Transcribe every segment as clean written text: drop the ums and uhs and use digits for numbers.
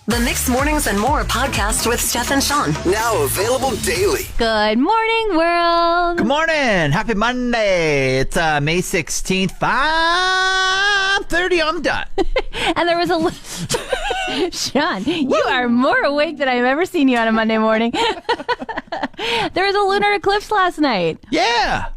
The Mixed Mornings and More podcast with Steph and Shawn. Now available daily. Good morning, world. Good morning. Happy Monday. It's May 16th, 5:30. I'm done. And there was Shawn, you are more awake than I've ever seen you on a Monday morning. There was a lunar eclipse last night. Yeah.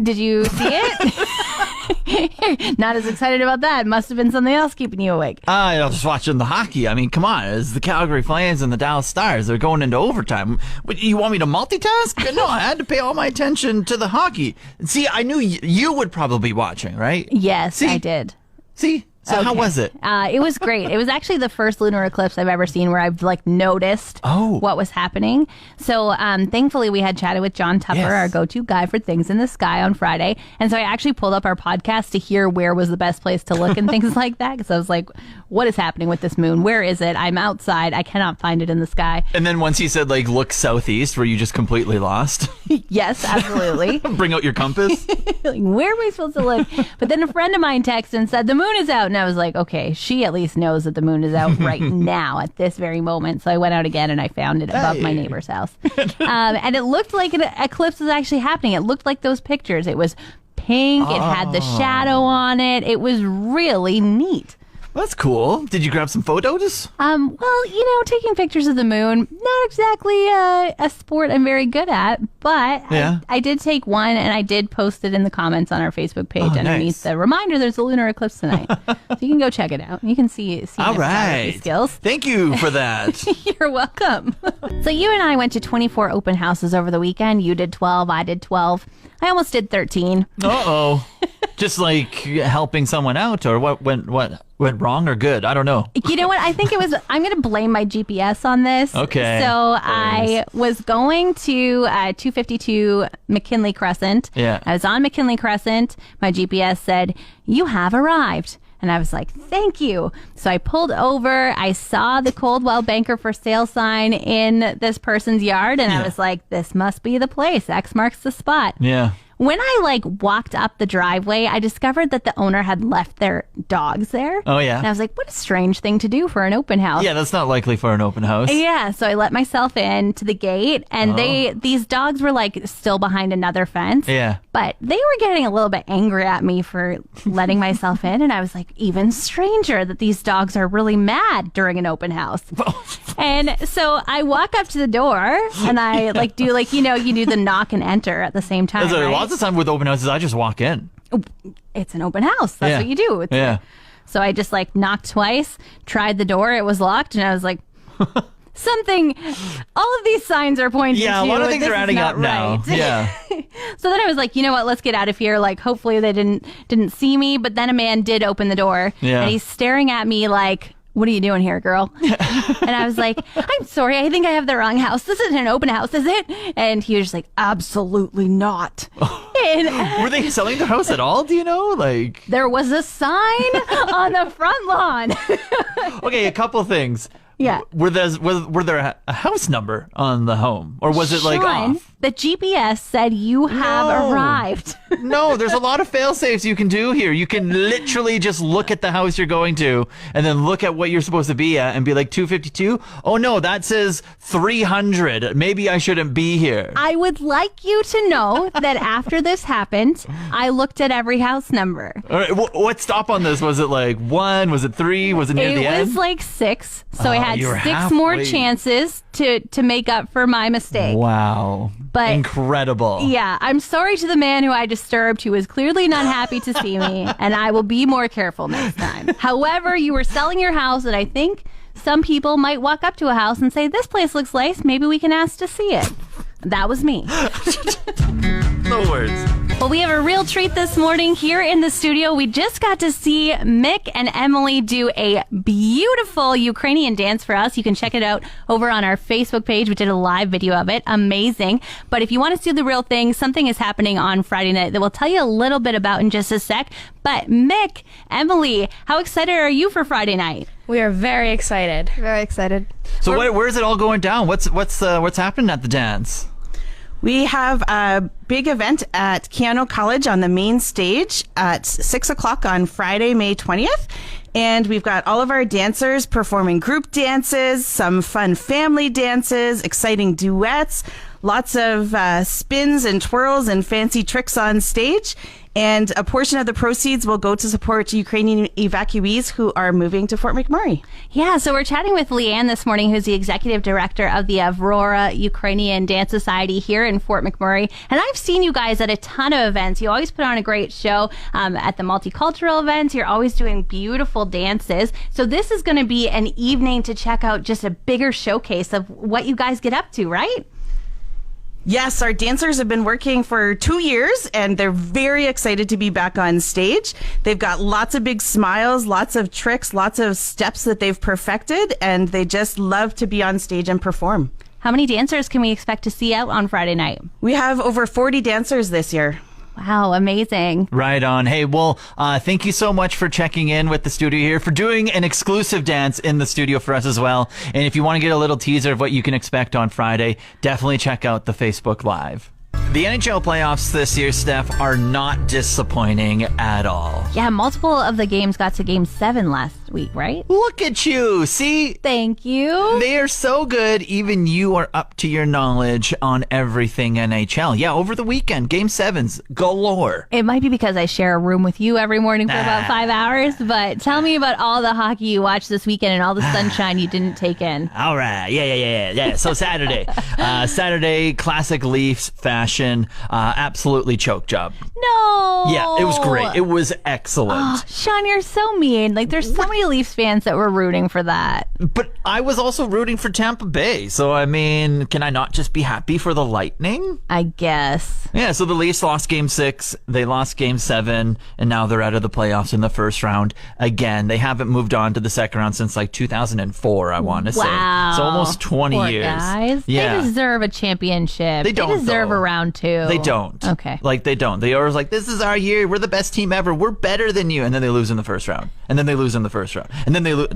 Did you see it? Not as excited about that. Must have been something else keeping you awake. I was just watching the hockey. I mean, come on. It's the Calgary Flames and the Dallas Stars. They're going into overtime. What, you want me to multitask? No, I had to pay all my attention to the hockey. See, I knew you would probably be watching, right? Yes, See? I did. See? So how was it? It was great. It was actually the first lunar eclipse I've ever seen where I've noticed what was happening. So thankfully we had chatted with John Tupper, our go-to guy for things in the sky on Friday. And so I actually pulled up our podcast to hear where was the best place to look and things like that. Because I was like, what is happening with this moon? Where is it? I'm outside. I cannot find it in the sky. And then once he said, look southeast, were you just completely lost? Yes, absolutely. Bring out your compass? Where am I supposed to look? But then a friend of mine texted and said, the moon is out. And I was like, okay, she at least knows that the moon is out right now at this very moment. So I went out again and I found it above my neighbor's house. And it looked like an eclipse was actually happening. It looked like those pictures. It was pink. It had the shadow on it. It was really neat. That's cool. Did you grab some photos? Well, taking pictures of the moon, not exactly a sport I'm very good at, but I did take one and I did post it in the comments on our Facebook page underneath the reminder there's a lunar eclipse tonight. So you can go check it out. You can see all my right. skills. Thank you for that. You're welcome. So you and I went to 24 open houses over the weekend. You did 12. I did 12. I almost did 13. Uh-oh. Just helping someone out, or what went wrong or good? I don't know. You know what? I think I'm going to blame my GPS on this. Okay. So I was going to 252 McKinley Crescent. Yeah. I was on McKinley Crescent. My GPS said, you have arrived. And I was like, thank you. So I pulled over. I saw the Coldwell Banker for sale sign in this person's yard. And I was like, this must be the place. X marks the spot. Yeah. When I walked up the driveway, I discovered that the owner had left their dogs there. Oh, yeah. And I was like, what a strange thing to do for an open house. Yeah, that's not likely for an open house. Yeah, so I let myself in to the gate, and these dogs were still behind another fence. Yeah. But they were getting a little bit angry at me for letting myself in, and I was like, even stranger that these dogs are really mad during an open house. And so I walk up to the door, and I do you do the knock and enter at the same time. Right? Lots of time with open houses, I just walk in. It's an open house. That's what you do. So I just like knocked twice, tried the door. It was locked. And I was like, something, all of these signs are pointing to. Yeah, a lot of things are adding up now. Yeah. So then I was like, you know what? Let's get out of here. Like, hopefully they didn't see me. But then a man did open the door. Yeah. And he's staring at me like, what are you doing here, girl? And I was like, I'm sorry, I think I have the wrong house. This isn't an open house, is it? And he was just like, absolutely not. And were they selling their house at all? Do you know? There was a sign on the front lawn. Okay, a couple things. Yeah. Were there a house number on the home? Or was it Shawn, off? The GPS said you have arrived. No, there's a lot of fail-safes you can do here. You can literally just look at the house you're going to and then look at what you're supposed to be at and be like, 252? Oh, no, that says 300. Maybe I shouldn't be here. I would like you to know that after this happened, I looked at every house number. All right, what stop on this? Was it 1? Was it 3? Was it near the end? It was 6. So I had you were 6 halfway. more chances to make up for my mistake. Wow. But incredible. Yeah, I'm sorry to the man who I disturbed, who was clearly not happy to see me, and I will be more careful next time. However, you were selling your house, and I think some people might walk up to a house and say, this place looks nice, maybe we can ask to see it. That was me. No words. Well, we have a real treat this morning here in the studio. We just got to see Mick and Emily do a beautiful Ukrainian dance for us. You can check it out over on our Facebook page. We did a live video of it. Amazing. But if you want to see the real thing, something is happening on Friday night that we'll tell you a little bit about in just a sec. But Mick, Emily, how excited are you for Friday night? We are very excited. Very excited. So where's it all going down? What's happening at the dance? We have a big event at Keanu College on the main stage at 6 o'clock on Friday, May 20th. And we've got all of our dancers performing group dances, some fun family dances, exciting duets, lots of spins and twirls and fancy tricks on stage. And a portion of the proceeds will go to support Ukrainian evacuees who are moving to Fort McMurray. Yeah, so we're chatting with Leanne this morning, who's the executive director of the Avrora Ukrainian Dance Society here in Fort McMurray. And I've seen you guys at a ton of events. You always put on a great show at the multicultural events. You're always doing beautiful dances. So this is going to be an evening to check out just a bigger showcase of what you guys get up to, right? Yes, our dancers have been working for 2 years and they're very excited to be back on stage. They've got lots of big smiles, lots of tricks, lots of steps that they've perfected, and they just love to be on stage and perform. How many dancers can we expect to see out on Friday night? We have over 40 dancers this year. Wow, amazing. Right on. Hey, well, thank you so much for checking in with the studio here, for doing an exclusive dance in the studio for us as well. And if you want to get a little teaser of what you can expect on Friday, definitely check out the Facebook Live. The NHL playoffs this year, Steph, are not disappointing at all. Yeah, multiple of the games got to Game 7 last week, right? Look at you. See? Thank you. They are so good. Even you are up to your knowledge on everything NHL. Yeah, over the weekend, Game 7s galore. It might be because I share a room with you every morning for about 5 hours, but tell me about all the hockey you watched this weekend and all the sunshine you didn't take in. All right. Yeah. So Saturday. Saturday, classic Leafs fashion. Absolutely choke job. No. Yeah, it was great. It was excellent. Oh, Shawn, you're so mean. Like, there's so many Leafs fans that were rooting for that. But I was also rooting for Tampa Bay. So, I mean, can I not just be happy for the Lightning? I guess. Yeah, so the Leafs lost Game 6. They lost Game 7. And now they're out of the playoffs in the first round. Again, they haven't moved on to the second round since like 2004, I want to say. So almost 20 Poor years. Guys. Yeah. They deserve a championship. They don't, deserve though. a round 2. They don't. Okay. Like, they don't. They always like, this is our year. We're the best team ever. We're better than you. And then they lose in the first round. And then they lose in the first round. And then they lose.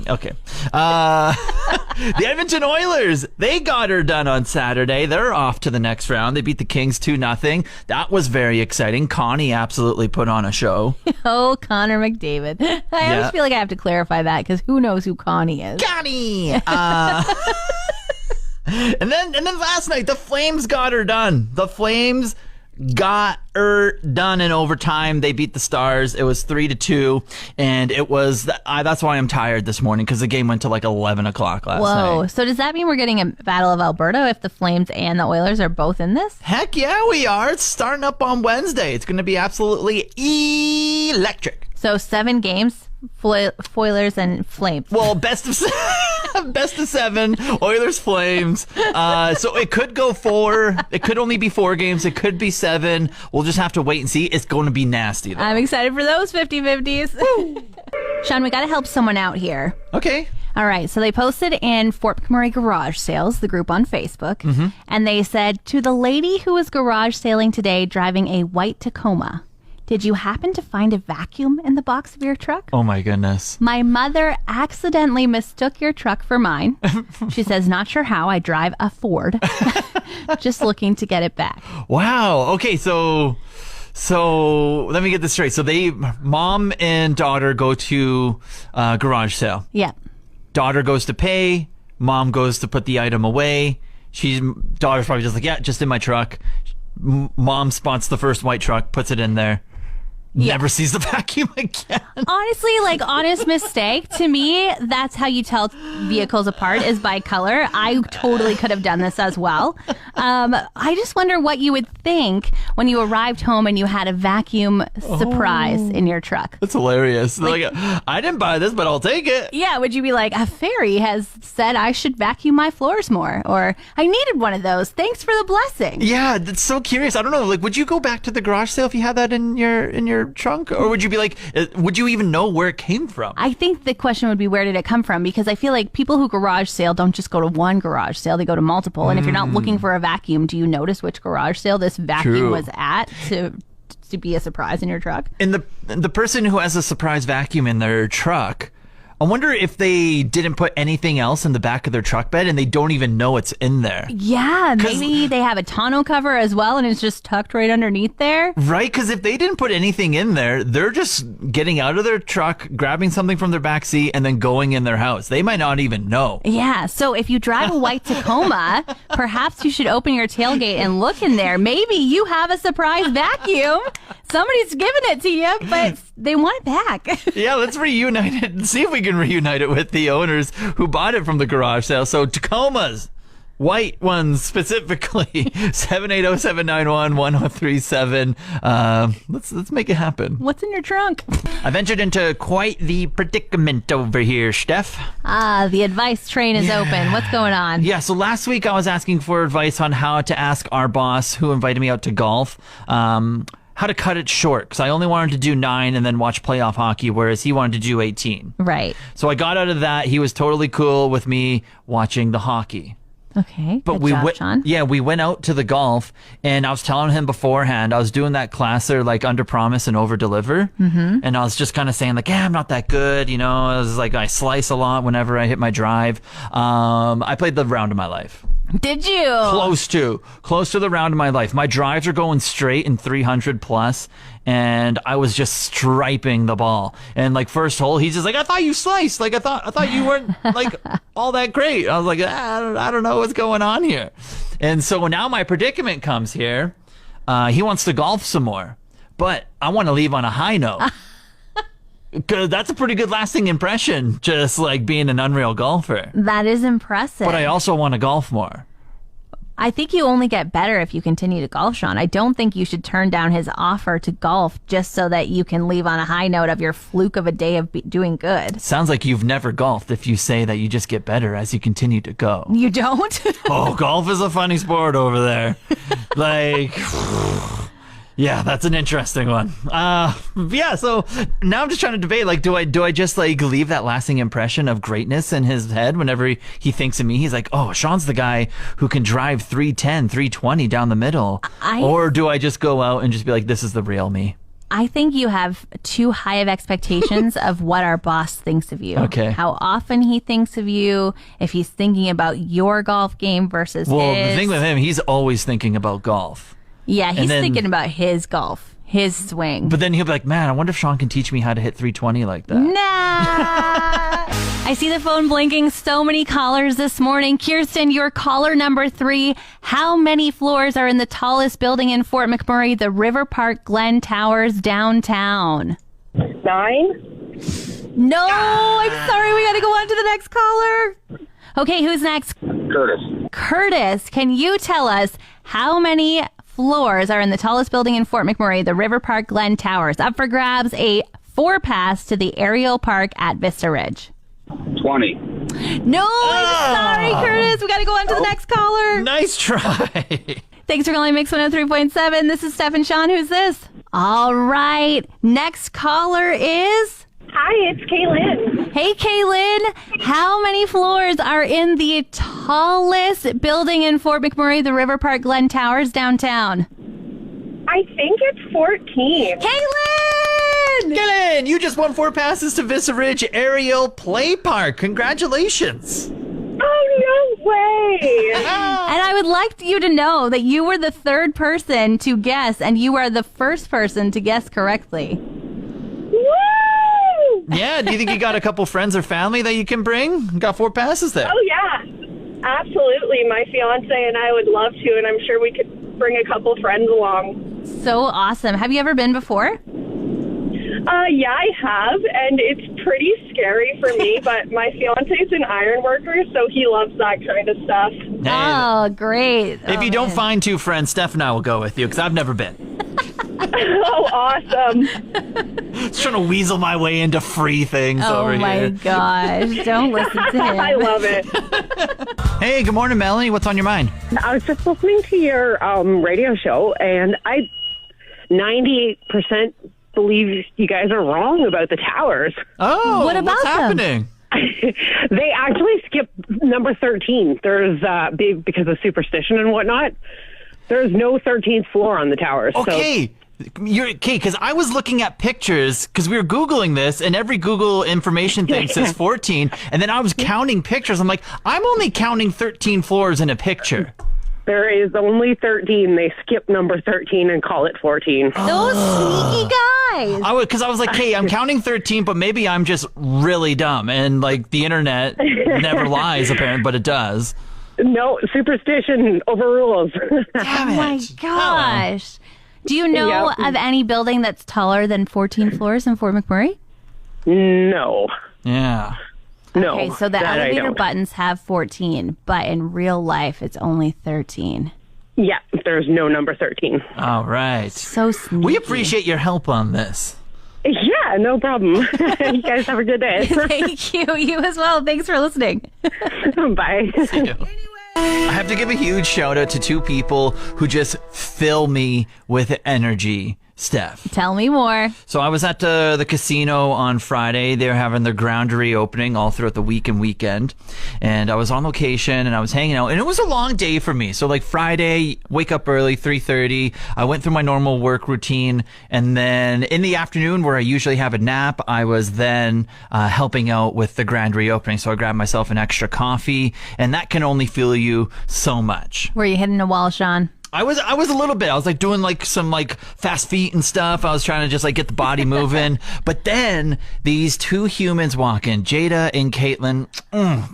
Okay. The Edmonton Oilers, they got her done on Saturday. They're off to the next round. They beat the Kings 2-0. That was very exciting. Connie absolutely put on a show. Oh, Connor McDavid. I always feel like I have to clarify that because who knows who Connie is. Connie! And then last night, the Flames got her done. The Flames got her done in overtime. They beat the Stars. It was 3-2, and it was that's why I'm tired this morning, because the game went to like 11 o'clock last night. So does that mean we're getting a Battle of Alberta if the Flames and the Oilers are both in this? Heck yeah, we are. It's starting up on Wednesday. It's going to be absolutely electric. So 7 games, Foilers and Flames. Well, best of 7, Oilers, Flames. So it could go 4. It could only be 4 games. It could be 7. We'll just have to wait and see. It's going to be nasty, though. I'm excited for those 50-50s. Shawn, we got to help someone out here. Okay. All right, so they posted in Fort McMurray Garage Sales, the group on Facebook, and they said, to the lady who was garage sailing today driving a white Tacoma, did you happen to find a vacuum in the box of your truck? Oh, my goodness. My mother accidentally mistook your truck for mine. She says, not sure how. I drive a Ford. Just looking to get it back. Wow. Okay, so let me get this straight. So mom and daughter go to garage sale. Yeah. Daughter goes to pay. Mom goes to put the item away. Daughter's probably just like, yeah, just in my truck. Mom spots the first white truck, puts it in there. Yeah. Never sees the vacuum again. Honestly, like, honest mistake. To me, that's how you tell vehicles apart, is by color. I totally could have done this as well. I just wonder what you would think when you arrived home and you had a vacuum surprise in your truck. That's hilarious. Like, I didn't buy this, but I'll take it. Yeah, would you be like, a fairy has said I should vacuum my floors more, or I needed one of those. Thanks for the blessing. Yeah, that's so curious. I don't know. Like, would you go back to the garage sale if you had that in your trunk, or would you be like, would you even know where it came from? I think the question would be, where did it come from? Because I feel like people who garage sale don't just go to one garage sale, they go to multiple. And if you're not looking for a vacuum, do you notice which garage sale this vacuum was at to be a surprise in your truck? And the person who has a surprise vacuum in their truck I wonder if they didn't put anything else in the back of their truck bed and they don't even know it's in there. Yeah, maybe they have a tonneau cover as well and it's just tucked right underneath there. Right, because if they didn't put anything in there, they're just getting out of their truck, grabbing something from their back seat, and then going in their house. They might not even know. Yeah, so if you drive a white Tacoma, perhaps you should open your tailgate and look in there. Maybe you have a surprise vacuum. Somebody's giving it to you, but they want it back. Yeah, let's reunite it and see if we can reunite it with the owners who bought it from the garage sale. So Tacomas, white ones specifically, 780-791-1037. Let's make it happen. What's in your trunk? I ventured into quite the predicament over here, Steph. The advice train is open. What's going on? Yeah, so last week I was asking for advice on how to ask our boss, who invited me out to golf, how to cut it short, because I only wanted to do 9 and then watch playoff hockey, whereas he wanted to do 18. Right. So I got out of that. He was totally cool with me watching the hockey. Okay. But good we job, went, Shawn. yeah, we went out to the golf, and I was telling him beforehand, I was doing that classer, like under promise and over deliver. Mm-hmm. And I was just kind of saying like, yeah, I'm not that good. You know, I was like, I slice a lot whenever I hit my drive. I played the round of my life. Did you? Close to the round of my life. My drives are going straight in 300 plus, and I was just striping the ball. And like first hole, he's just like, I thought you sliced. Like I thought you weren't like all that great. I was like, I don't know what's going on here. And so now my predicament comes here. He wants to golf some more, but I want to leave on a high note. Because that's a pretty good lasting impression, just like being an unreal golfer. That is impressive. But I also want to golf more. I think you only get better if you continue to golf, Shawn. I don't think you should turn down his offer to golf just so that you can leave on a high note of your fluke of a day of doing good. Sounds like you've never golfed if you say that you just get better as you continue to go. You don't? Oh, golf is a funny sport over there. Like... Yeah, that's an interesting one. Yeah, so now I'm just trying to debate, like, do I just, like, leave that lasting impression of greatness in his head whenever he thinks of me? He's like, oh, Shawn's the guy who can drive 310, 320 down the middle. Or do I just go out and just be like, this is the real me? I think you have too high of expectations of what our boss thinks of you. Okay. How often he thinks of you, if he's thinking about your golf game versus his. Well, the thing with him, he's always thinking about golf. Yeah, he's thinking about his golf, his swing. But then he'll be like, man, I wonder if Shawn can teach me how to hit 320 like that. Nah. I see the phone blinking. So many callers this morning. Kirsten, you're caller number 3. How many floors are in the tallest building in Fort McMurray, the River Park Glen Towers downtown? 9. No, I'm sorry. We got to go on to the next caller. Okay, who's next? Curtis, can you tell us how many floors are in the tallest building in Fort McMurray, the River Park Glen Towers? Up for grabs, a 4-pass to the aerial park at Vista Ridge. 20. No, I'm sorry, Curtis. We got to go on to the next caller. Nice try. Thanks for calling Mix 103.7. This is Steph and Shawn. Who's this? All right. Next caller is... Hi, it's Kaylin. Hey, Kaylin. How many floors are in the tallest building in Fort McMurray, the River Park Glen Towers downtown? I think it's 14. Kaylin! You just won 4 passes to Vista Ridge Aerial Play Park. Congratulations. Oh, no way. And I would like you to know that you were the 3rd person to guess, and you are the 1st person to guess correctly. Woo! Yeah, do you think you got a couple friends or family that you can bring? Got 4 passes there. Oh, yeah. Absolutely. My fiance and I would love to, and I'm sure we could bring a couple friends along. So awesome. Have you ever been before? Yeah, I have, and it's pretty scary for me, but my fiance's an iron worker, so he loves that kind of stuff. Oh, great. If you don't find 2 friends, Steph and I will go with you, because I've never been. Oh, awesome. Just trying to weasel my way into free things over Oh, my here. gosh. Don't listen to him. I love it. Hey, good morning, Melanie. What's on your mind? I was just listening to your radio show, and I 98% believe you guys are wrong about the towers. Oh, What about what's them? happening? They actually skipped number 13. There's because of superstition and whatnot. There's no 13th floor on the towers. Okay, Okay, because I was looking at pictures because we were Googling this, and every Google information thing says 14, and then I was counting pictures. I'm like, I'm only counting 13 floors in a picture. There is only 13. They skip number 13 and call it 14. Those sneaky guys. Because I was like, hey, I'm counting 13, but maybe I'm just really dumb, and like the internet never lies, apparently, but it does. No, superstition overrules. Damn it. Oh my gosh. Do you know of any building that's taller than 14 floors in Fort McMurray? No. Yeah. No. Okay, so the that I elevator don't. buttons have 14, but in real life, it's only 13. Yeah, there's no number 13. All right. So sneaky. We appreciate your help on this. Yeah, no problem. You guys have a good day. Thank you. You as well. Thanks for listening. Bye. I have to give a huge shout out to two people who just fill me with energy. Steph. Tell me more. So I was at the casino on Friday. They were having their ground reopening all throughout the week and weekend. And I was on location and I was hanging out. And it was a long day for me. So like Friday, wake up early, 3:30. I went through my normal work routine. And then in the afternoon where I usually have a nap, I was then helping out with the grand reopening. So I grabbed myself an extra coffee. And that can only fuel you so much. Were you hitting a wall, Shawn? I was a little bit. I was like doing like some like fast feet and stuff. I was trying to just like get the body moving. But then these two humans walk in, Jada and Caitlin.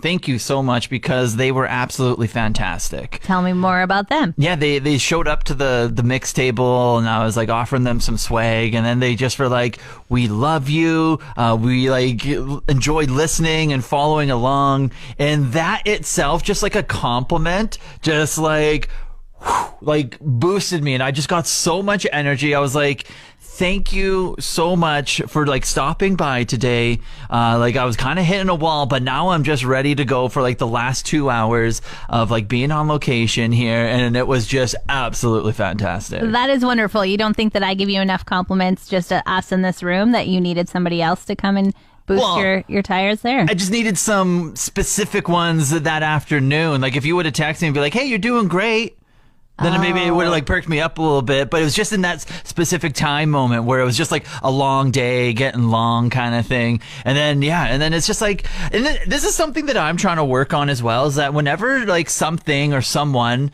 Thank you so much because they were absolutely fantastic. Tell me more about them. Yeah, they showed up to the mix table and I was like offering them some swag, and then they just were like, "We love you. We like enjoyed listening and following along," and that itself, just like a compliment, just like boosted me, and I just got so much energy. I was like, thank you so much for like stopping by today. Like I was kind of hitting a wall, but now I'm just ready to go for like the last 2 hours of like being on location here, and it was just absolutely fantastic. That is wonderful. You don't think that I give you enough compliments just to us in this room that you needed somebody else to come and boost your tires there? I just needed some specific ones that afternoon. Like if you would have texted me and be like, hey, you're doing great, then maybe it would have like perked me up a little bit. But it was just in that specific time moment where it was just like a long day, getting long kind of thing. And then it's just like, and this is something that I'm trying to work on as well, is that whenever like something or someone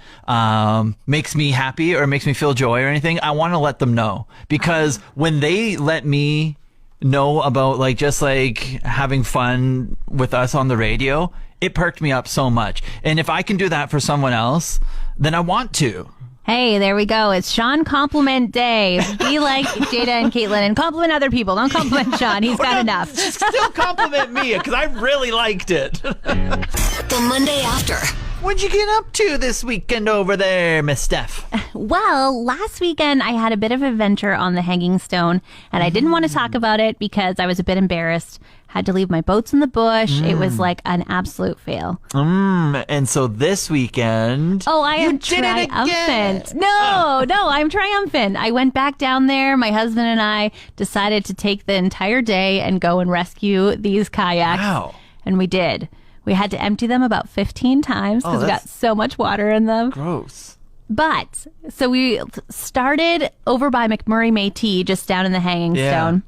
makes me happy or makes me feel joy or anything, I want to let them know. Because when they let me know about like just like having fun with us on the radio, it perked me up so much. And if I can do that for someone else, then I want to. Hey, there we go. It's Shawn Compliment Day. Be like Jada and Caitlin and compliment other people. Don't compliment Shawn. He's got enough. Still compliment me because I really liked it. The Monday after. What'd you get up to this weekend over there, Miss Steph? Well, last weekend I had a bit of adventure on the Hanging Stone, and I didn't want to talk about it because I was a bit embarrassed. Had to leave my boats in the bush. It was like an absolute fail. And so this weekend... Oh, I am did it again. triumphant. No, I'm triumphant. I went back down there. My husband and I decided to take the entire day and go and rescue these kayaks. Wow. And we did. We had to empty them about 15 times because we got so much water in them. Gross. But, so we started over by McMurray Métis, just down in the Hanging Stone.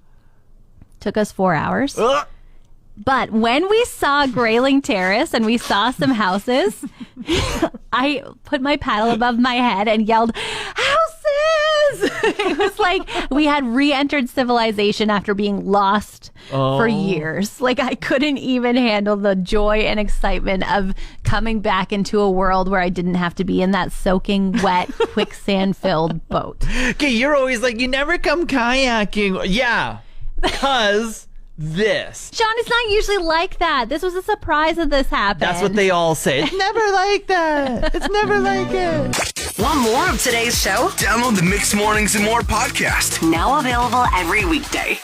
Took us 4 hours. But when we saw Grayling Terrace and we saw some houses, I put my paddle above my head and yelled, houses! It was like we had re-entered civilization after being lost for years. Like I couldn't even handle the joy and excitement of coming back into a world where I didn't have to be in that soaking wet, quicksand-filled boat. Okay, you're always like, you never come kayaking. Yeah, because... this. Shawn, it's not usually like that. This was a surprise that this happened. That's what they all say. It's never like that. It's never like it. Want more of today's show? Download the Mixed Mornings and More podcast. Now available every weekday.